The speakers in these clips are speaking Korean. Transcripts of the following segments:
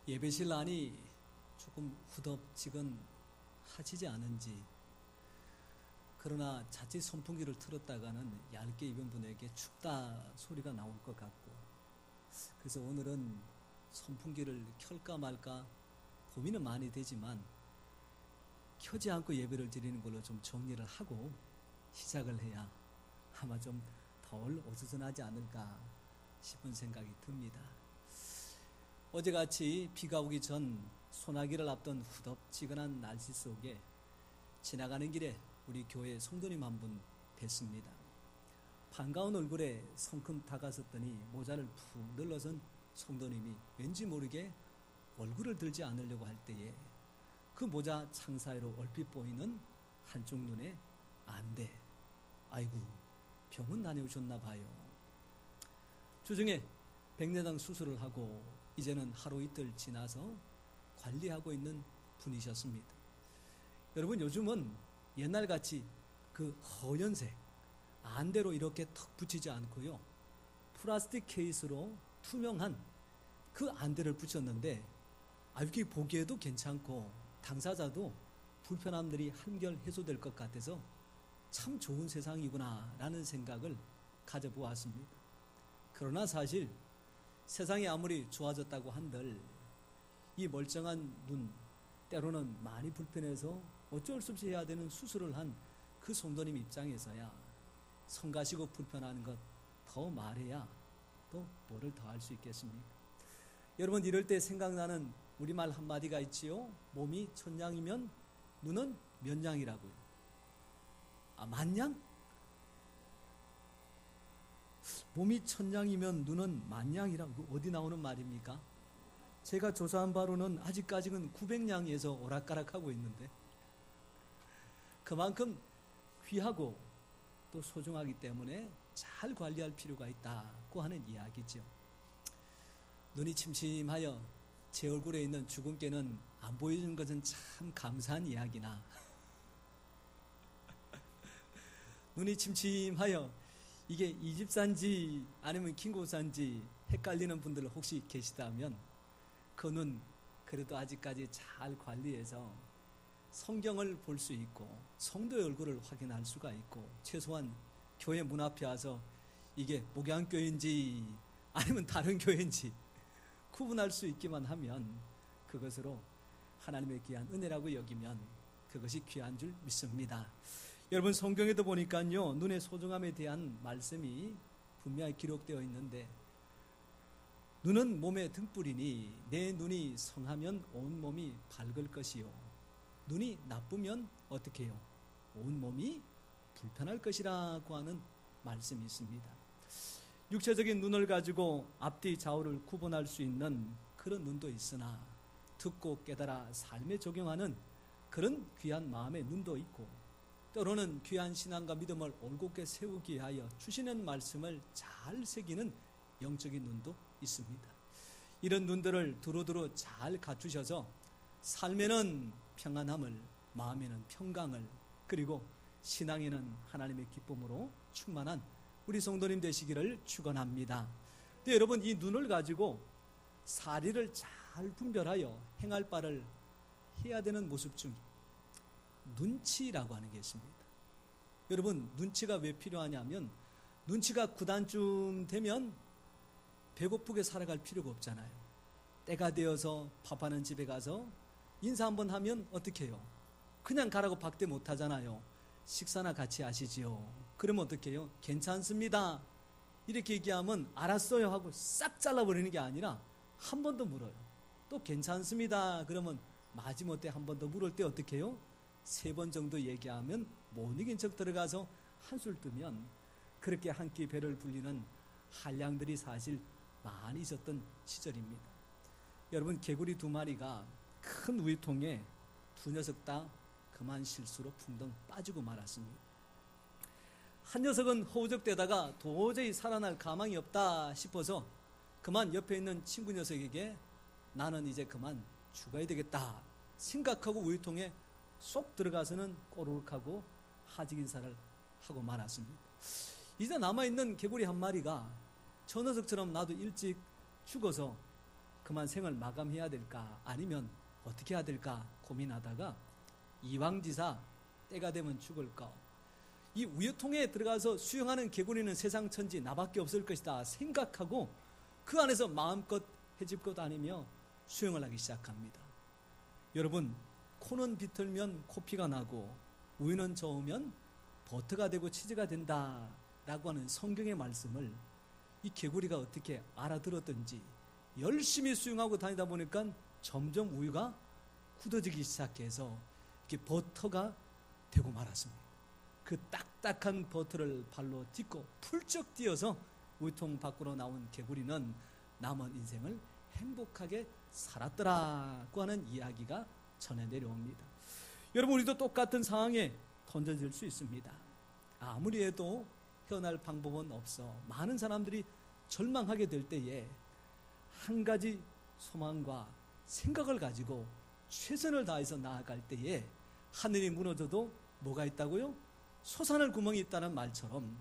예배실 안이 조금 후덥지근하시지 않은지, 그러나 자칫 선풍기를 틀었다가는 얇게 입은 분에게 춥다 소리가 나올 것 같고, 그래서 오늘은 선풍기를 켤까 말까 고민은 많이 되지만 켜지 않고 예배를 드리는 걸로 좀 정리를 하고 시작을 해야 아마 좀 덜 어수선하지 않을까 싶은 생각이 듭니다. 어제같이 비가 오기 전 소나기를 앞둔 후덥지근한 날씨 속에 지나가는 길에 우리 교회 성도님 한 분 뵀습니다. 반가운 얼굴에 성큼 다가섰더니 모자를 푹 늘러선 성도님이 왠지 모르게 얼굴을 들지 않으려고 할 때에 그 모자 창 사이로 얼핏 보이는 한쪽 눈에 안대, 아이고 병원 다녀오셨나 봐요. 주중에 백내장 수술을 하고 이제는 하루 이틀 지나서 관리하고 있는 분이셨습니다. 여러분, 요즘은 옛날같이 그 허연색 안대로 이렇게 턱 붙이지 않고요, 플라스틱 케이스로 투명한 그 안대를 붙였는데 이게 보기에도 괜찮고 당사자도 불편함들이 한결 해소될 것 같아서 참 좋은 세상이구나 라는 생각을 가져보았습니다. 그러나 사실 세상이 아무리 좋아졌다고 한들 이 멀쩡한 눈, 때로는 많이 불편해서 어쩔 수 없이 해야 되는 수술을 한 그 성도님 입장에서야 성가시고 불편한 것 더 말해야 또 뭐를 더 할 수 있겠습니까? 여러분, 이럴 때 생각나는 우리말 한마디가 있지요. 몸이 천냥이면 눈은 몇 냥이라고요. 만냥? 몸이 천냥이면 눈은 만냥이라고 어디 나오는 말입니까? 제가 조사한 바로는 아직까지는 900냥에서 오락가락하고 있는데, 그만큼 귀하고 또 소중하기 때문에 잘 관리할 필요가 있다고 하는 이야기죠. 눈이 침침하여 제 얼굴에 있는 주근깨는 안 보여주는 것은 참 감사한 이야기나, 눈이 침침하여 이게 이 집산지 아니면 김고산지 헷갈리는 분들 혹시 계시다면 그 눈 그래도 아직까지 잘 관리해서 성경을 볼 수 있고 성도의 얼굴을 확인할 수가 있고 최소한 교회 문 앞에 와서 이게 목양교회인지 아니면 다른 교회인지 구분할 수 있기만 하면 그것으로 하나님의 귀한 은혜라고 여기면 그것이 귀한 줄 믿습니다. 여러분, 성경에도 보니까요, 눈의 소중함에 대한 말씀이 분명히 기록되어 있는데, 눈은 몸의 등불이니 내 눈이 성하면 온 몸이 밝을 것이요, 눈이 나쁘면 어떻게 해요? 온 몸이 불편할 것이라고 하는 말씀이 있습니다. 육체적인 눈을 가지고 앞뒤 좌우를 구분할 수 있는 그런 눈도 있으나 듣고 깨달아 삶에 적용하는 그런 귀한 마음의 눈도 있고, 때로는 귀한 신앙과 믿음을 올곧게 세우기 위하여 주시는 말씀을 잘 새기는 영적인 눈도 있습니다. 이런 눈들을 두루두루 잘 갖추셔서 삶에는 평안함을, 마음에는 평강을, 그리고 신앙에는 하나님의 기쁨으로 충만한 우리 성도님 되시기를 축원합니다. 근데 여러분, 이 눈을 가지고 사리를 잘 분별하여 행할 바를 해야 되는 모습 중 눈치라고 하는 게 있습니다. 여러분, 눈치가 왜 필요하냐면 눈치가 9단쯤 되면 배고프게 살아갈 필요가 없잖아요. 때가 되어서 밥하는 집에 가서 인사 한번 하면 어떻게 해요? 그냥 가라고 박대 못 하잖아요. 식사나 같이 하시지요. 그러면 어떻게 해요? 괜찮습니다 이렇게 얘기하면 알았어요 하고 싹 잘라버리는 게 아니라 한 번 더 물어요. 또 괜찮습니다 그러면 마지못해 한 번 더 물을 때 어떻게 해요? 3번 정도 얘기하면 못 이긴 척 들어가서 한술 뜨면 그렇게 한 끼 배를 불리는 한량들이 사실 많이 있었던 시절입니다. 여러분, 개구리 2마리가 큰 우유통에 2녀석 다 그만 실수로 풍덩 빠지고 말았습니다. 한 녀석은 허우적대다가 도저히 살아날 가망이 없다 싶어서 그만 옆에 있는 친구 녀석에게 나는 이제 그만 죽어야 되겠다 생각하고 우유통에 쏙 들어가서는 꼬르륵하고 하직 인사를 하고 말았습니다. 이제 남아있는 개구리 1마리가 저 녀석처럼 나도 일찍 죽어서 그만 생을 마감해야 될까 아니면 어떻게 해야 될까 고민하다가 이왕지사 때가 되면 죽을까, 이 우유통에 들어가서 수영하는 개구리는 세상 천지 나밖에 없을 것이다 생각하고 그 안에서 마음껏 헤집고 다니며 수영을 하기 시작합니다. 여러분, 코는 비틀면 코피가 나고 우유는 저으면 버터가 되고 치즈가 된다 라고 하는 성경의 말씀을 이 개구리가 어떻게 알아들었든지 열심히 수영하고 다니다 보니까 점점 우유가 굳어지기 시작해서 이렇게 버터가 되고 말았습니다. 그 딱딱한 버터를 발로 딛고 풀쩍 뛰어서 우유통 밖으로 나온 개구리는 남은 인생을 행복하게 살았더라고 하는 이야기가 전해 내려옵니다. 여러분, 우리도 똑같은 상황에 던져질 수 있습니다. 아무리 해도 헤어날 방법은 없어 많은 사람들이 절망하게 될 때에 한 가지 소망과 생각을 가지고 최선을 다해서 나아갈 때에 하늘이 무너져도 뭐가 있다고요? 솟아날 구멍이 있다는 말처럼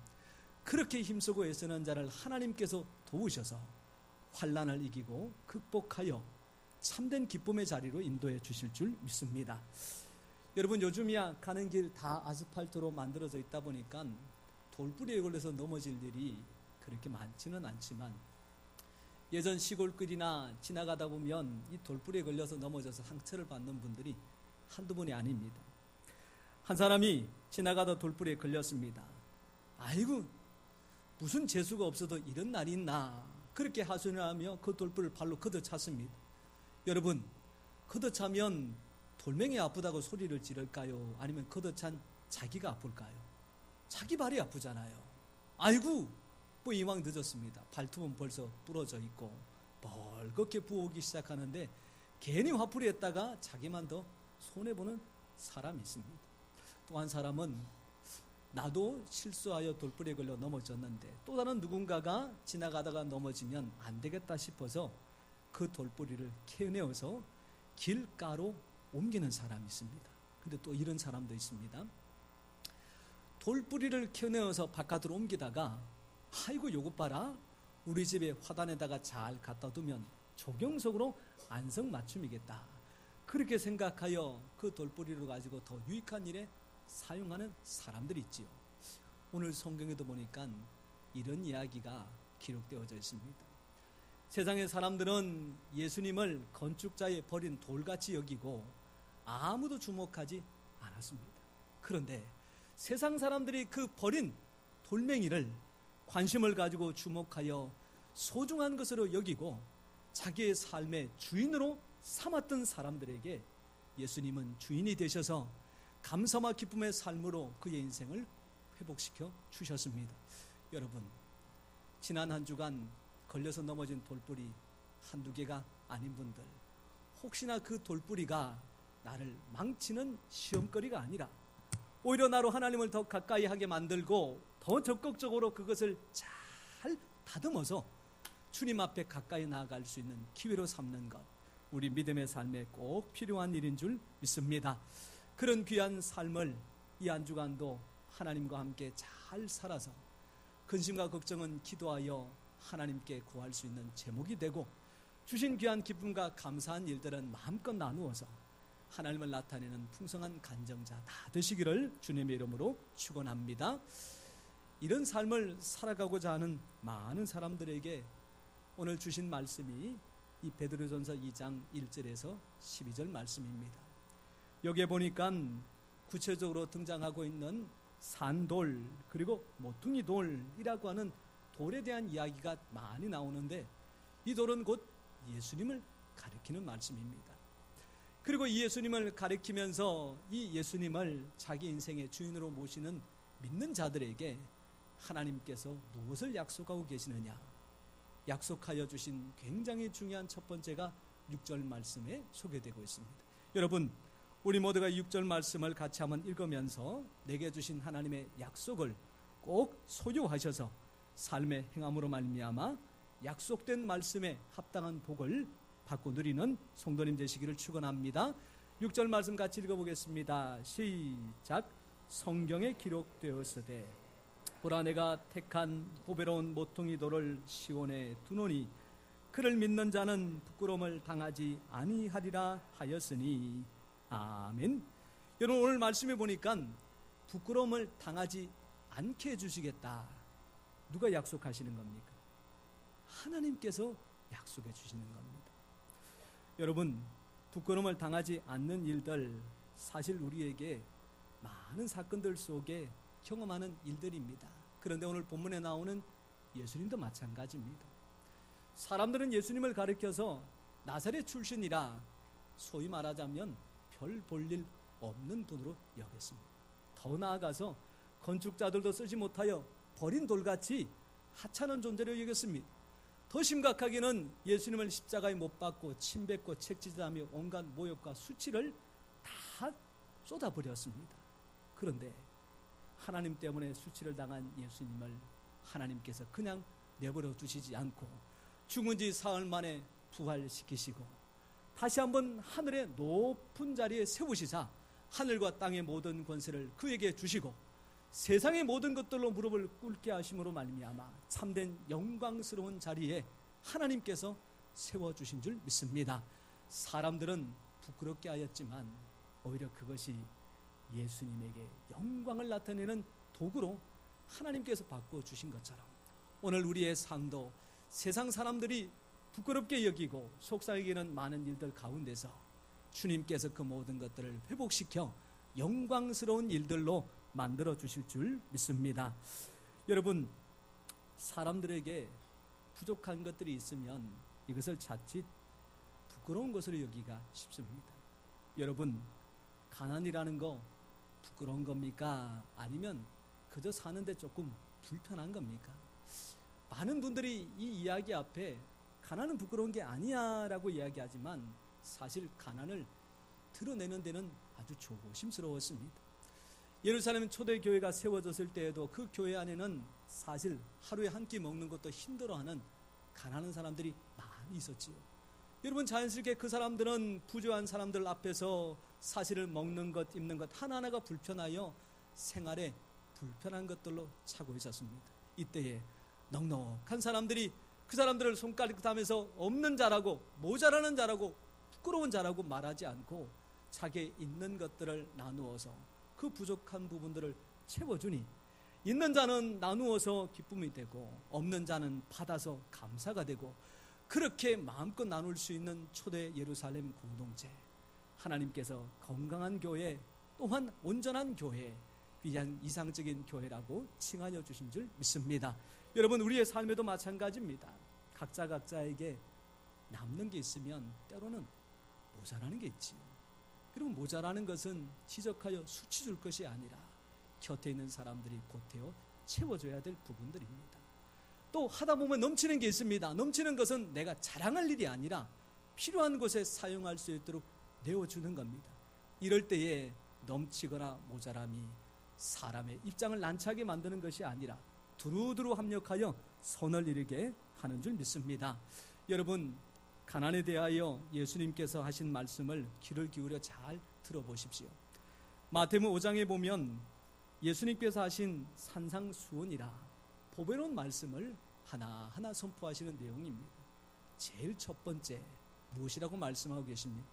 그렇게 힘쓰고 애쓰는 자를 하나님께서 도우셔서 환난을 이기고 극복하여 참된 기쁨의 자리로 인도해 주실 줄 믿습니다. 여러분, 요즘이야 가는 길 다 아스팔트로 만들어져 있다 보니까 돌부리에 걸려서 넘어질 일이 그렇게 많지는 않지만 예전 시골길이나 지나가다 보면 이 돌부리에 걸려서 넘어져서 상처를 받는 분들이 한두 분이 아닙니다. 한 사람이 지나가다 돌부리에 걸렸습니다. 아이고, 무슨 재수가 없어도 이런 날이 있나 그렇게 하소연을 하며 그 돌부리를 발로 걷어찼습니다. 여러분, 걷어차면 돌멩이 아프다고 소리를 지를까요? 아니면 걷어찬 자기가 아플까요? 자기 발이 아프잖아요. 아이고, 뭐 이왕 늦었습니다. 발톱은 벌써 부러져 있고 멀겋게 부어오기 시작하는데 괜히 화풀이 했다가 자기만 더 손해보는 사람이 있습니다. 또 한 사람은 나도 실수하여 돌부리에 걸려 넘어졌는데 또 다른 누군가가 지나가다가 넘어지면 안 되겠다 싶어서 그 돌부리를 캐내어서 길가로 옮기는 사람이 있습니다. 근데 또 이런 사람도 있습니다. 돌부리를 캐내어서 바깥으로 옮기다가 아이고, 요것 봐라, 우리 집에 화단에다가 잘 갖다 두면 조경석으로 안성맞춤이겠다 그렇게 생각하여 그 돌부리를 가지고 더 유익한 일에 사용하는 사람들이 있지요. 오늘 성경에도 보니까 이런 이야기가 기록되어져 있습니다. 세상의 사람들은 예수님을 건축자의 버린 돌같이 여기고 아무도 주목하지 않았습니다. 그런데 세상 사람들이 그 버린 돌멩이를 관심을 가지고 주목하여 소중한 것으로 여기고 자기의 삶의 주인으로 삼았던 사람들에게 예수님은 주인이 되셔서 감사와 기쁨의 삶으로 그의 인생을 회복시켜 주셨습니다. 여러분, 지난 한 주간 걸려서 넘어진 돌뿌리 한두 개가 아닌 분들, 혹시나 그 돌뿌리가 나를 망치는 시험거리가 아니라 오히려 나로 하나님을 더 가까이 하게 만들고 더 적극적으로 그것을 잘 다듬어서 주님 앞에 가까이 나아갈 수 있는 기회로 삼는 것, 우리 믿음의 삶에 꼭 필요한 일인 줄 믿습니다. 그런 귀한 삶을 이 한 주간도 하나님과 함께 잘 살아서 근심과 걱정은 기도하여 하나님께 구할 수 있는 제목이 되고 주신 귀한 기쁨과 감사한 일들은 마음껏 나누어서 하나님을 나타내는 풍성한 간정자 다 되시기를 주님의 이름으로 축원합니다. 이런 삶을 살아가고자 하는 많은 사람들에게 오늘 주신 말씀이 이 베드로전서 2장 1절에서 12절 말씀입니다. 여기에 보니까 구체적으로 등장하고 있는 산돌 그리고 모퉁이 돌이라고 하는 돌에 대한 이야기가 많이 나오는데 이 돌은 곧 예수님을 가리키는 말씀입니다. 그리고 이 예수님을 가리키면서 이 예수님을 자기 인생의 주인으로 모시는 믿는 자들에게 하나님께서 무엇을 약속하고 계시느냐, 약속하여 주신 굉장히 중요한 첫 번째가 6절 말씀에 소개되고 있습니다. 여러분, 우리 모두가 6절 말씀을 같이 한번 읽으면서 내게 주신 하나님의 약속을 꼭 소유하셔서 삶의 행함으로 말미암아 약속된 말씀에 합당한 복을 받고 누리는 성도님 되시기를 축원합니다. 6절 말씀 같이 읽어보겠습니다. 시작. 성경에 기록되었으되 보라, 내가 택한 보배로운 모퉁이 돌을 시온에 두노니 그를 믿는 자는 부끄러움을 당하지 아니하리라 하였으니. 아멘. 여러분, 오늘 말씀해 보니까 부끄러움을 당하지 않게 해주시겠다. 누가 약속하시는 겁니까? 하나님께서 약속해 주시는 겁니다. 여러분, 부끄러움을 당하지 않는 일들, 사실 우리에게 많은 사건들 속에 경험하는 일들입니다. 그런데 오늘 본문에 나오는 예수님도 마찬가지입니다. 사람들은 예수님을 가리켜서 나사렛 출신이라 소위 말하자면 별 볼 일 없는 분으로 여겼습니다. 더 나아가서 건축자들도 쓰지 못하여 버린 돌같이 하찮은 존재로 여겼습니다. 더 심각하게는 예수님을 십자가에 못 박고 침 뱉고 책짓하며 온갖 모욕과 수치를 다 쏟아버렸습니다. 그런데 하나님 때문에 수치를 당한 예수님을 하나님께서 그냥 내버려 두시지 않고 죽은 지 사흘 만에 부활시키시고 다시 한번 하늘의 높은 자리에 세우시사 하늘과 땅의 모든 권세를 그에게 주시고 세상의 모든 것들로 무릎을 꿇게 하심으로 말미암아 참된 영광스러운 자리에 하나님께서 세워주신 줄 믿습니다. 사람들은 부끄럽게 하였지만 오히려 그것이 예수님에게 영광을 나타내는 도구로 하나님께서 바꿔주신 것처럼 오늘 우리의 삶도 세상 사람들이 부끄럽게 여기고 속상하게 많은 일들 가운데서 주님께서 그 모든 것들을 회복시켜 영광스러운 일들로 만들어 주실 줄 믿습니다. 여러분, 사람들에게 부족한 것들이 있으면 이것을 자칫 부끄러운 것으로 여기기가 쉽습니다. 여러분, 가난이라는 거 부끄러운 겁니까? 아니면 그저 사는데 조금 불편한 겁니까? 많은 분들이 이 이야기 앞에 가난은 부끄러운 게 아니야 라고 이야기하지만 사실 가난을 드러내는 데는 아주 조심스러웠습니다. 예루살렘 초대교회가 세워졌을 때에도 그 교회 안에는 사실 하루에 한 끼 먹는 것도 힘들어하는 가난한 사람들이 많이 있었지요. 여러분, 자연스럽게 그 사람들은 부유한 사람들 앞에서 사실을 먹는 것, 입는 것 하나하나가 불편하여 생활에 불편한 것들로 차고 있었습니다. 이때에 넉넉한 사람들이 그 사람들을 손가락하면서 없는 자라고 모자라는 자라고 부끄러운 자라고 말하지 않고 자기의 있는 것들을 나누어서 그 부족한 부분들을 채워주니 있는 자는 나누어서 기쁨이 되고 없는 자는 받아서 감사가 되고 그렇게 마음껏 나눌 수 있는 초대 예루살렘 공동체, 하나님께서 건강한 교회 또한 온전한 교회, 위한 이상적인 교회라고 칭하여 주신 줄 믿습니다. 여러분, 우리의 삶에도 마찬가지입니다. 각자에게 남는 게 있으면 때로는 모자라는 게 있지요. 그리고 모자라는 것은 지적하여 수치 줄 것이 아니라 곁에 있는 사람들이 보태어 채워줘야 될 부분들입니다. 또 하다 보면 넘치는 게 있습니다. 넘치는 것은 내가 자랑할 일이 아니라 필요한 곳에 사용할 수 있도록 내어주는 겁니다. 이럴 때에 넘치거나 모자람이 사람의 입장을 난처하게 만드는 것이 아니라 두루두루 합력하여 선을 이루게 하는 줄 믿습니다. 여러분, 가난에 대하여 예수님께서 하신 말씀을 귀를 기울여 잘 들어보십시오. 마태복음 5장에 보면 예수님께서 하신 산상수훈이라 보배로운 말씀을 하나하나 선포하시는 내용입니다. 제일 첫 번째 무엇이라고 말씀하고 계십니까?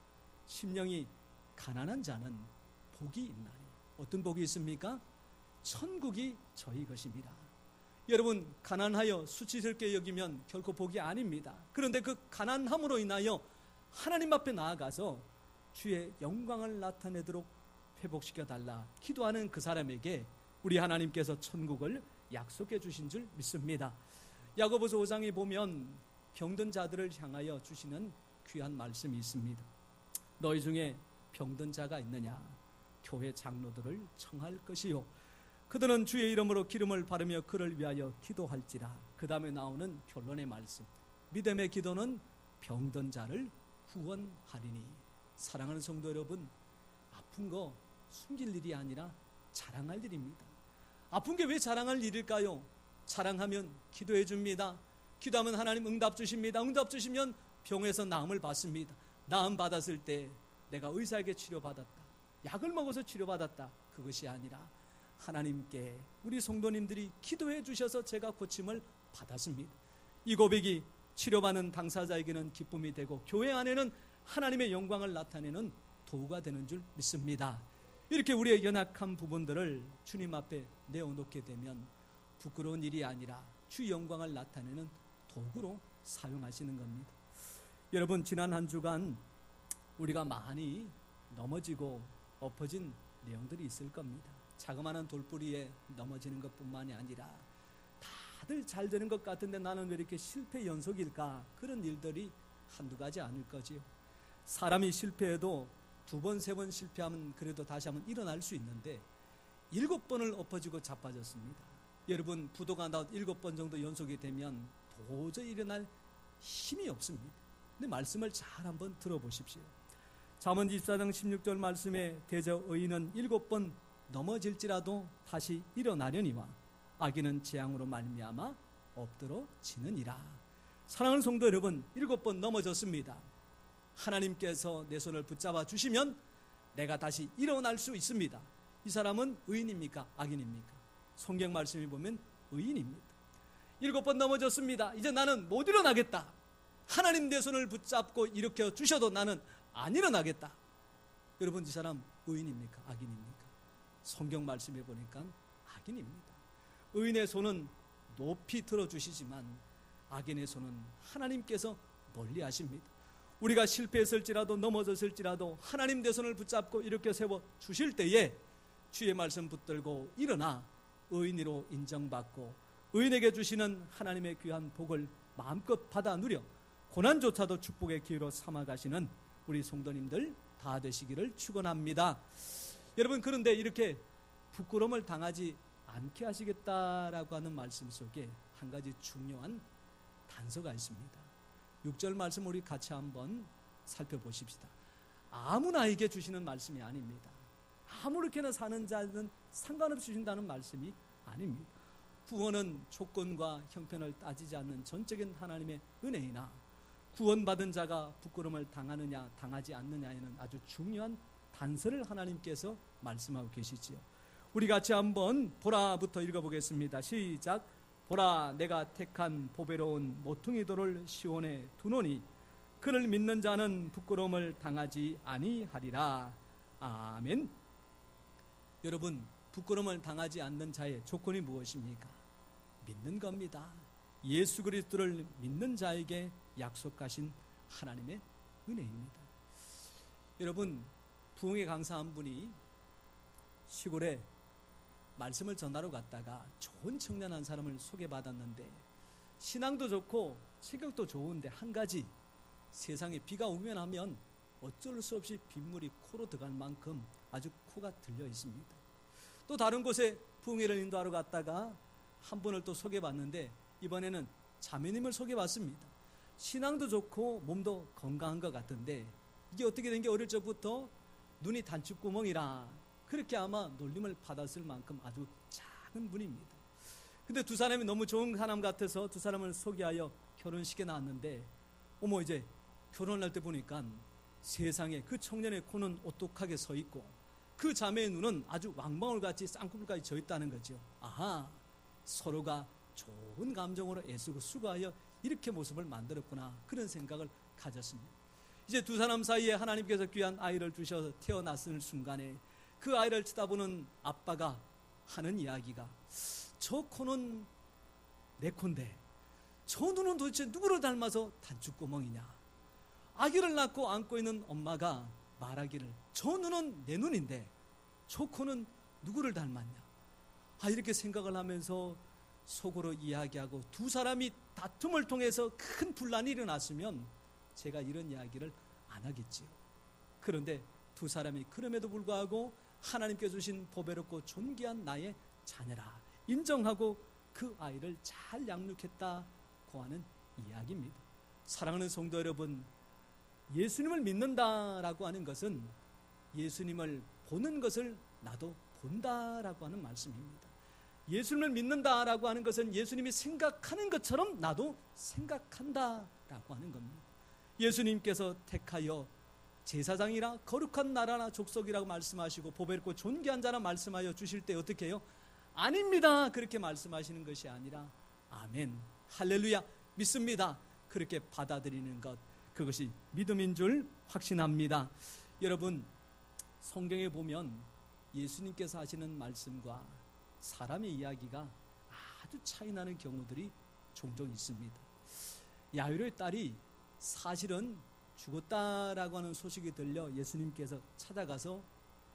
심령이 가난한 자는 복이 있나니. 어떤 복이 있습니까? 천국이 저희 것입니다. 여러분, 가난하여 수치스럽게 여기면 결코 복이 아닙니다. 그런데 그 가난함으로 인하여 하나님 앞에 나아가서 주의 영광을 나타내도록 회복시켜 달라 기도하는 그 사람에게 우리 하나님께서 천국을 약속해 주신 줄 믿습니다. 야고보서 5장에 보면 병든 자들을 향하여 주시는 귀한 말씀이 있습니다. 너희 중에 병든 자가 있느냐? 교회 장로들을 청할 것이요, 그들은 주의 이름으로 기름을 바르며 그를 위하여 기도할지라. 그 다음에 나오는 결론의 말씀, 믿음의 기도는 병든 자를 구원하리니. 사랑하는 성도 여러분, 아픈 거 숨길 일이 아니라 자랑할 일입니다. 아픈 게 왜 자랑할 일일까요? 자랑하면 기도해 줍니다. 기도하면 하나님 응답 주십니다. 응답 주시면 병에서 나음을 받습니다. 나음 받았을 때 내가 의사에게 치료받았다, 약을 먹어서 치료받았다, 그것이 아니라 하나님께 우리 성도님들이 기도해 주셔서 제가 고침을 받았습니다. 이 고백이 치료받는 당사자에게는 기쁨이 되고 교회 안에는 하나님의 영광을 나타내는 도구가 되는 줄 믿습니다. 이렇게 우리의 연약한 부분들을 주님 앞에 내어놓게 되면 부끄러운 일이 아니라 주 영광을 나타내는 도구로 사용하시는 겁니다. 여러분, 지난 한 주간 우리가 많이 넘어지고 엎어진 내용들이 있을 겁니다. 자그마한 돌뿌리에 넘어지는 것뿐만이 아니라 다들 잘 되는 것 같은데 나는 왜 이렇게 실패 연속일까? 그런 일들이 한두 가지 아닐 거지요. 사람이 실패해도 2번, 3번 실패하면 그래도 다시 한번 일어날 수 있는데 7번을 엎어지고 자빠졌습니다. 여러분, 부도가 나온 7번 정도 연속이 되면 도저히 일어날 힘이 없습니다. 근데 말씀을 잘 한번 들어보십시오. 잠언 24장 16절 말씀에 대저 의인은 7번 넘어질지라도 다시 일어나려니와 악인은 재앙으로 말미암아 엎드러지느니라. 사랑하는 성도 여러분, 7번 넘어졌습니다. 하나님께서 내 손을 붙잡아 주시면 내가 다시 일어날 수 있습니다. 이 사람은 의인입니까? 악인입니까? 성경 말씀에 보면 의인입니다. 7번 넘어졌습니다. 이제 나는 못 일어나겠다. 하나님 내 손을 붙잡고 일으켜 주셔도 나는 안 일어나겠다. 여러분, 이 사람 의인입니까? 악인입니까? 성경 말씀에 보니까 악인입니다. 의인의 손은 높이 들어주시지만 악인의 손은 하나님께서 멀리 하십니다. 우리가 실패했을지라도 넘어졌을지라도 하나님 내 손을 붙잡고 이렇게 세워 주실 때에 주의 말씀 붙들고 일어나 의인으로 인정받고 의인에게 주시는 하나님의 귀한 복을 마음껏 받아 누려 고난조차도 축복의 기회로 삼아가시는 우리 성도님들 다 되시기를 축원합니다. 여러분, 그런데 이렇게 부끄러움을 당하지 않게 하시겠다라고 하는 말씀 속에 한 가지 중요한 단서가 있습니다. 6절 말씀 우리 같이 한번 살펴보십시다. 아무나에게 주시는 말씀이 아닙니다. 아무렇게나 사는 자는 상관없이 주신다는 말씀이 아닙니다. 구원은 조건과 형편을 따지지 않는 전적인 하나님의 은혜이나 구원받은 자가 부끄러움을 당하느냐 당하지 않느냐에는 아주 중요한 단서를 하나님께서 말씀하고 계시지요. 우리 같이 한번 보라부터 읽어보겠습니다. 시작. 보라, 내가 택한 보배로운 모퉁이 돌을 시온에 두노니 그를 믿는 자는 부끄러움을 당하지 아니하리라. 아멘. 여러분, 부끄러움을 당하지 않는 자의 조건이 무엇입니까? 믿는 겁니다. 예수 그리스도를 믿는 자에게 약속하신 하나님의 은혜입니다. 여러분, 부흥의 강사 한 분이 시골에 말씀을 전하러 갔다가 좋은 청년 한 사람을 소개받았는데 신앙도 좋고 체격도 좋은데 한 가지, 세상에 비가 오면 하면 어쩔 수 없이 빗물이 코로 들어갈 만큼 아주 코가 들려 있습니다. 또 다른 곳에 부흥회를 인도하러 갔다가 한 분을 또 소개받는데 이번에는 자매님을 소개받습니다. 신앙도 좋고 몸도 건강한 것 같은데 이게 어떻게 된 게 어릴 적부터 눈이 단추구멍이라 그렇게 아마 놀림을 받았을 만큼 아주 작은 분입니다. 근데 두 사람이 너무 좋은 사람 같아서 두 사람을 소개하여 결혼식에 나왔는데 어머, 이제 결혼할 때 보니까 세상에 그 청년의 코는 오똑하게 서 있고 그 자매의 눈은 아주 왕방울같이 쌍꺼풀까지 져 있다는 거죠. 아하, 서로가 좋은 감정으로 애쓰고 수고하여 이렇게 모습을 만들었구나, 그런 생각을 가졌습니다. 이제 두 사람 사이에 하나님께서 귀한 아이를 주셔서 태어났을 순간에 그 아이를 쳐다보는 아빠가 하는 이야기가, 저 코는 내 코인데 저 눈은 도대체 누구를 닮아서 단추구멍이냐. 아기를 낳고 안고 있는 엄마가 말하기를, 저 눈은 내 눈인데 저 코는 누구를 닮았냐. 이렇게 생각을 하면서 속으로 이야기하고 두 사람이 다툼을 통해서 큰 분란이 일어났으면 제가 이런 이야기를 안 하겠지요. 그런데 두 사람이 그럼에도 불구하고 하나님께 주신 보배롭고 존귀한 나의 자녀라 인정하고 그 아이를 잘 양육했다고 하는 이야기입니다. 사랑하는 성도 여러분, 예수님을 믿는다라고 하는 것은 예수님을 보는 것을 나도 본다라고 하는 말씀입니다. 예수님을 믿는다라고 하는 것은 예수님이 생각하는 것처럼 나도 생각한다라고 하는 겁니다. 예수님께서 택하여 제사장이라 거룩한 나라나 족속이라고 말씀하시고 보배롭고 존귀한 자라 말씀하여 주실 때 어떻게 해요? 아닙니다, 그렇게 말씀하시는 것이 아니라 아멘, 할렐루야, 믿습니다. 그렇게 받아들이는 것, 그것이 믿음인 줄 확신합니다. 여러분, 성경에 보면 예수님께서 하시는 말씀과 사람의 이야기가 아주 차이 나는 경우들이 종종 있습니다. 야이로의 딸이 사실은 죽었다라고 하는 소식이 들려 예수님께서 찾아가서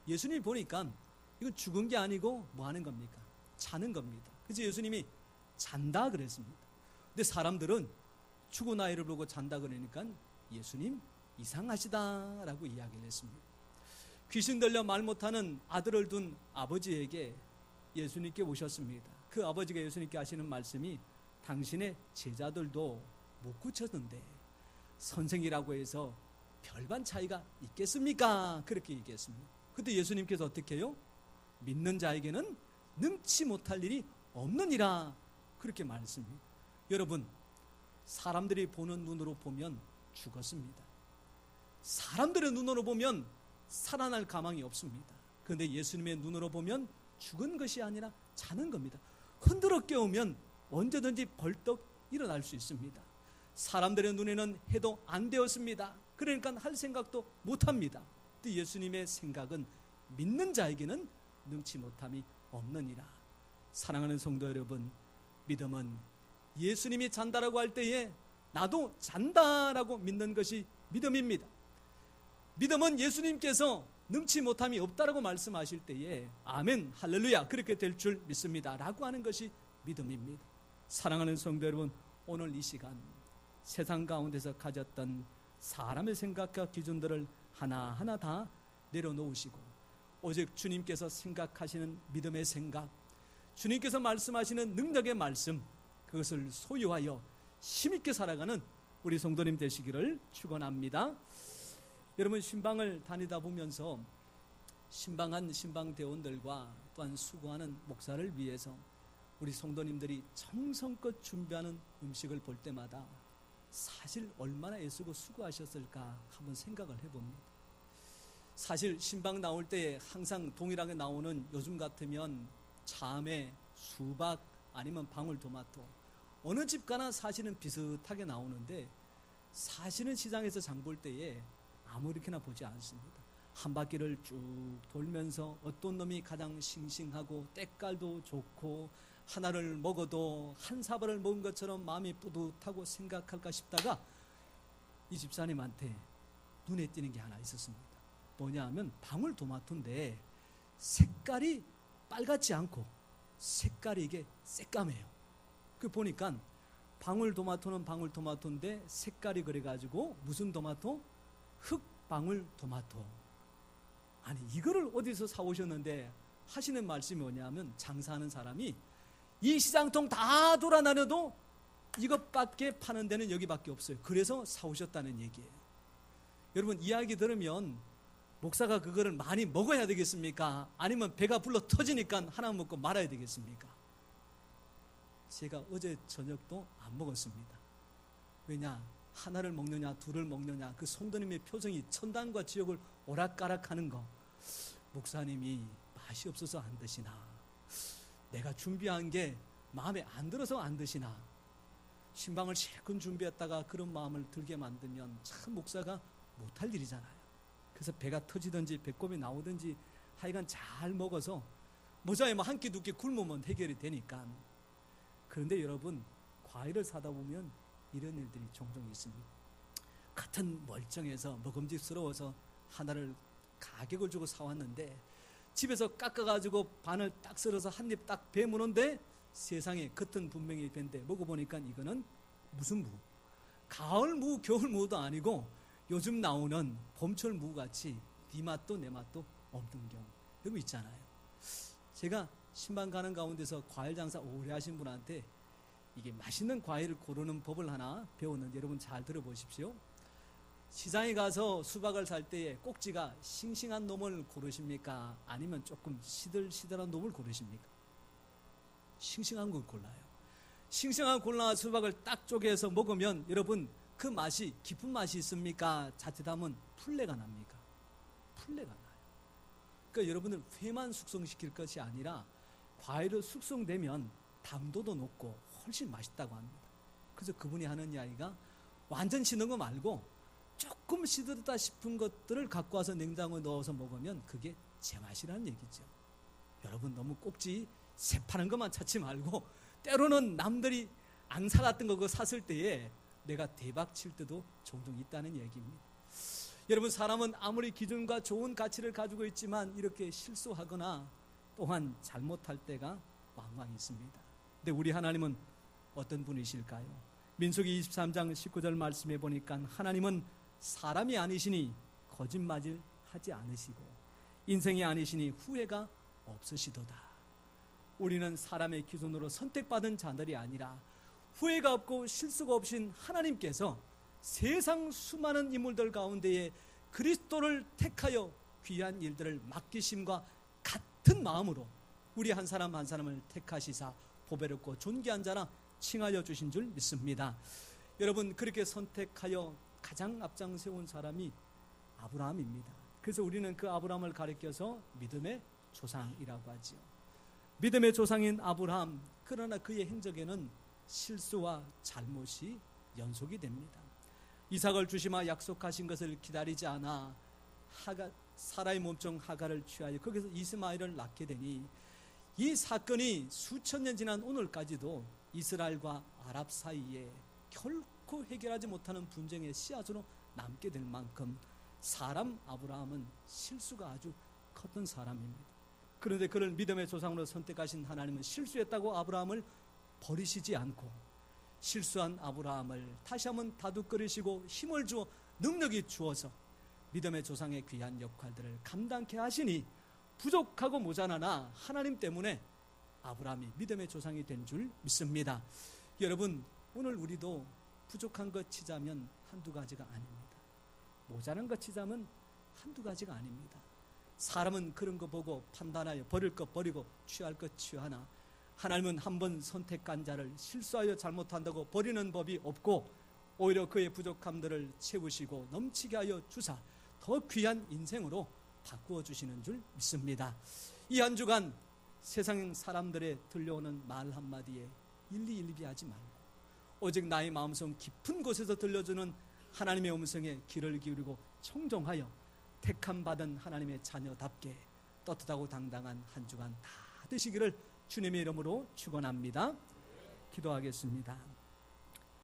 예수님 보니까 이건 죽은 게 아니고 뭐 하는 겁니까? 자는 겁니다. 그래서 예수님이 잔다 그랬습니다. 근데 사람들은 죽은 아이를 보고 잔다 그러니까 예수님 이상하시다라고 이야기를 했습니다. 귀신 들려 말 못하는 아들을 둔 아버지에게 예수님께 오셨습니다. 그 아버지가 예수님께 하시는 말씀이 당신의 제자들도 못 고쳤는데 선생이라고 해서 별반 차이가 있겠습니까? 그렇게 얘기했습니다. 그때 예수님께서 어떻게 해요? 믿는 자에게는 능치 못할 일이 없느니라 그렇게 말했습니다. 여러분, 사람들이 보는 눈으로 보면 죽었습니다. 사람들의 눈으로 보면 살아날 가망이 없습니다. 그런데 예수님의 눈으로 보면 죽은 것이 아니라 자는 겁니다. 흔들어 깨우면 언제든지 벌떡 일어날 수 있습니다. 사람들의 눈에는 해도 안 되었습니다. 그러니까 할 생각도 못합니다. 근데 예수님의 생각은 믿는 자에게는 능치 못함이 없느니라. 사랑하는 성도 여러분, 믿음은 예수님이 잔다라고 할 때에 나도 잔다라고 믿는 것이 믿음입니다. 믿음은 예수님께서 능치 못함이 없다라고 말씀하실 때에 아멘, 할렐루야, 그렇게 될 줄 믿습니다 라고 하는 것이 믿음입니다. 사랑하는 성도 여러분, 오늘 이 시간 세상 가운데서 가졌던 사람의 생각과 기준들을 하나하나 다 내려놓으시고 오직 주님께서 생각하시는 믿음의 생각, 주님께서 말씀하시는 능력의 말씀, 그것을 소유하여 힘있게 살아가는 우리 성도님 되시기를 축원합니다. 여러분, 신방을 다니다 보면서 신방한 신방대원들과 또한 수고하는 목사를 위해서 우리 성도님들이 정성껏 준비하는 음식을 볼 때마다 사실 얼마나 애쓰고 수고하셨을까 한번 생각을 해봅니다. 사실 신방 나올 때 항상 동일하게 나오는, 요즘 같으면 참외, 수박 아니면 방울토마토, 어느 집 가나 사실은 비슷하게 나오는데 사실은 시장에서 장 볼 때에 아무렇게나 보지 않습니다. 한 바퀴를 쭉 돌면서 어떤 놈이 가장 싱싱하고 때깔도 좋고 하나를 먹어도 한 사발을 먹은 것처럼 마음이 뿌듯하고 생각할까 싶다가 이 집사님한테 눈에 띄는 게 하나 있었습니다. 뭐냐 하면 방울토마토인데 색깔이 빨갛지 않고 색깔이 이게 새까매요. 그 보니까 방울토마토는 방울토마토인데 색깔이 그래가지고 무슨 토마토? 흑방울토마토. 아니, 이거를 어디서 사오셨는데 하시는 말씀이 뭐냐면, 장사하는 사람이 이 시장통 다 돌아다녀도 이것밖에 파는 데는 여기밖에 없어요. 그래서 사오셨다는 얘기예요. 여러분, 이야기 들으면 목사가 그거를 많이 먹어야 되겠습니까? 아니면 배가 불러 터지니까 하나 먹고 말아야 되겠습니까? 제가 어제 저녁도 안 먹었습니다. 왜냐? 하나를 먹느냐 둘을 먹느냐, 그 성도님의 표정이 천당과 지옥을 오락가락하는 거, 목사님이 맛이 없어서 안 드시나, 내가 준비한 게 마음에 안 들어서 안 드시나, 신방을 실컷 준비했다가 그런 마음을 들게 만들면 참 목사가 못할 일이잖아요. 그래서 배가 터지든지 배꼽이 나오든지 하여간 잘 먹어서 모자에 뭐 한 끼 두 끼 굶으면 해결이 되니까. 그런데 여러분, 과일을 사다 보면 이런 일들이 종종 있습니다. 같은 멀쩡해서 먹음직스러워서 하나를 가격을 주고 사왔는데 집에서 깎아가지고 반을 딱 썰어서 한 입 딱 베무는데 세상에 겉은 분명히 벤데 먹어보니까 이거는 무슨 무? 가을 무, 겨울 무도 아니고 요즘 나오는 봄철 무 같이 네 맛도 내 맛도 없는 경우 여기 있잖아요. 제가 신방 가는 가운데서 과일 장사 오래 하신 분한테 이게 맛있는 과일을 고르는 법을 하나 배웠는데 여러분 잘 들어보십시오. 시장에 가서 수박을 살 때에 꼭지가 싱싱한 놈을 고르십니까? 아니면 조금 시들시들한 놈을 고르십니까? 싱싱한 걸 골라요. 싱싱한 골라 수박을 딱 쪼개서 먹으면 여러분 그 맛이 깊은 맛이 있습니까? 자칫하면 풀내가 납니까? 풀내가 나요. 그러니까 여러분들 회만 숙성시킬 것이 아니라 과일을 숙성되면 당도도 높고 훨씬 맛있다고 합니다. 그래서 그분이 하는 이야기가 완전 씻는 거 말고 조금 시들었다 싶은 것들을 갖고 와서 냉장고에 넣어서 먹으면 그게 제맛이라는 얘기죠. 여러분 너무 꼭지 새파란 것만 찾지 말고 때로는 남들이 안 사갔던 거 그거 샀을 때에 내가 대박 칠 때도 종종 있다는 얘기입니다. 여러분 사람은 아무리 기준과 좋은 가치를 가지고 있지만 이렇게 실수하거나 또한 잘못할 때가 왕왕 있습니다. 근데 우리 하나님은 어떤 분이실까요? 민수기 23장 19절 말씀해 보니까 하나님은 사람이 아니시니 거짓말을 하지 않으시고 인생이 아니시니 후회가 없으시도다. 우리는 사람의 기준으로 선택받은 자들이 아니라 후회가 없고 실수가 없으신 하나님께서 세상 수많은 인물들 가운데에 그리스도를 택하여 귀한 일들을 맡기심과 같은 마음으로 우리 한 사람 한 사람을 택하시사 보배롭고 존귀한 자라 칭하여 주신 줄 믿습니다. 여러분 그렇게 선택하여 가장 앞장 세운 사람이 아브라함입니다. 그래서 우리는 그 아브라함을 가리켜서 믿음의 조상이라고 하지요. 믿음의 조상인 아브라함, 그러나 그의 행적에는 실수와 잘못이 연속이 됩니다. 이삭을 주시마 약속하신 것을 기다리지 않아 사라의 몸종 하갈을 취하여 거기서 이스마엘을 낳게 되니 이 사건이 수천 년 지난 오늘까지도 이스라엘과 아랍 사이에 결코 해결하지 못하는 분쟁의 씨앗으로 남게 될 만큼 사람 아브라함은 실수가 아주 컸던 사람입니다. 그런데 그를 믿음의 조상으로 선택하신 하나님은 실수했다고 아브라함을 버리시지 않고 실수한 아브라함을 다시 한번 다독거리시고 힘을 주어 능력이 주어서 믿음의 조상의 귀한 역할들을 감당케 하시니 부족하고 모자라나 하나님 때문에 아브라함이 믿음의 조상이 된 줄 믿습니다. 여러분 오늘 우리도 부족한 것 치자면 한두 가지가 아닙니다. 모자란 것 치자면 한두 가지가 아닙니다. 사람은 그런 거 보고 판단하여 버릴 것 버리고 취할 것 취하나 하나님은 한번 선택한 자를 실수하여 잘못한다고 버리는 법이 없고 오히려 그의 부족함들을 채우시고 넘치게 하여 주사 더 귀한 인생으로 바꾸어 주시는 줄 믿습니다. 이 한 주간 세상 사람들의 들려오는 말 한마디에 일리일비하지 말고 오직 나의 마음속 깊은 곳에서 들려주는 하나님의 음성에 귀를 기울이고 청종하여 택함 받은 하나님의 자녀답게 떳떳하고 당당한 한 주간 다 되시기를 주님의 이름으로 축원합니다. 기도하겠습니다.